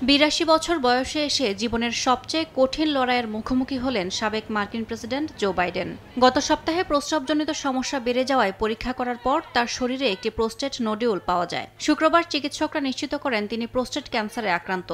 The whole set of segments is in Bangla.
৮২ বছর বয়সে এসে জীবনের সবচেয়ে কঠিন লড়াইয়ের মুখোমুখি হলেন সাবেক মার্কিন প্রেসিডেন্ট জো বাইডেন। গত সপ্তাহে প্রস্রাবজনিত সমস্যা বেড়ে যাওয়ায় পরীক্ষা করার পর তার শরীরে একটি প্রোস্টেট নোডিউল পাওয়া যায়। শুক্রবার চিকিৎসকরা নিশ্চিত করেন তিনি প্রোস্টেট ক্যান্সারে আক্রান্ত।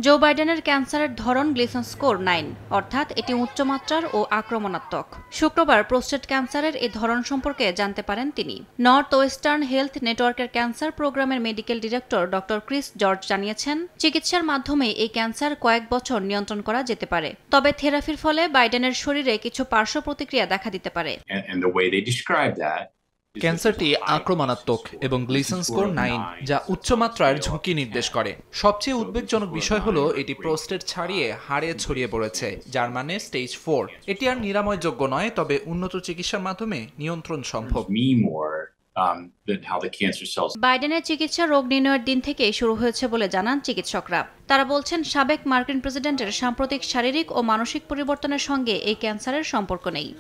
জো বাইডেনের ক্যান্সারের ধরন গ্লিসন স্কোর 9, অর্থাৎ এটি উচ্চমাত্রার ও আক্রমণাত্মক। শুক্রবার প্রোস্টেট ক্যান্সারের এই ধরন সম্পর্কে জানতে পারেন তিনি। নর্থ ওয়েস্টার্ন হেলথ নেটওয়ার্কের ক্যান্সার প্রোগ্রামের medical director doctor Chris George জানিয়েছেন, চিকিৎসার মাধ্যমে এই ক্যান্সার কয়েক বছর নিয়ন্ত্রণ করা যেতে পারে। তবে থেরাপির ফলে বাইডেনের শরীরে কিছু পার্শ্ব প্রতিক্রিয়া দেখা দিতে পারে। ক্যান্সারটি আক্রমণাত্মক এবং গ্লিসন স্কোর 9, যা উচ্চমাত্রার ঝুঁকি নির্দেশ করে। সবচেয়ে উদ্বেগজনক বিষয় হলো এটি প্রোস্টেট ছাড়িয়ে হাড়ে ছড়িয়ে পড়েছে, যার মানে স্টেজ 4। এটি আর নিরাময়যোগ্য নয়, তবে উন্নত চিকিৎসার মাধ্যমে নিয়ন্ত্রণ সম্ভব। বাইডেনের চিকিৎসা রোগ নির্ণয়ের দিন থেকেই শুরু হয়েছে বলে জানান চিকিৎসকরা। তারা বলছেন, সাবেক মার্কিন প্রেসিডেন্টের সাম্প্রতিক শারীরিক ও মানসিক পরিবর্তনের সঙ্গে এই ক্যান্সারের সম্পর্ক নেই।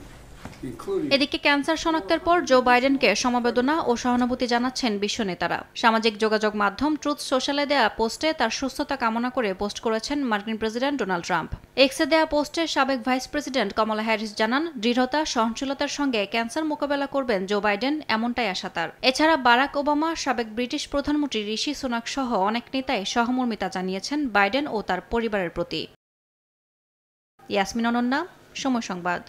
এদিকে ক্যান্সার শনাক্তের পর জো বাইডেনকে সমবেদনা ও সহানুভূতি জানাচ্ছেন বিশ্ব নেতারা। সামাজিক যোগাযোগ মাধ্যম ট্রুথ সোশ্যালে দেয়া পোস্টে তার সুস্থতা কামনা করে পোস্ট করেছেন মার্কিন প্রেসিডেন্ট ডোনাল্ড ট্রাম্প। এক্সে দেয়া পোস্টে সাবেক ভাইস প্রেসিডেন্ট কমলা হ্যারিস জানান, দৃঢ়তা সহনশীলতার সঙ্গে ক্যান্সার মোকাবেলা করবেন জো বাইডেন, এমনটাই আশা তার। এছাড়া বারাক ওবামা, সাবেক ব্রিটিশ প্রধানমন্ত্রী ঋষি সুনাক সহ অনেক নেতাই সহমর্মিতা জানিয়েছেন বাইডেন ও তার পরিবারের প্রতি। ইয়াসমিন অনন্যা, সময় সংবাদ।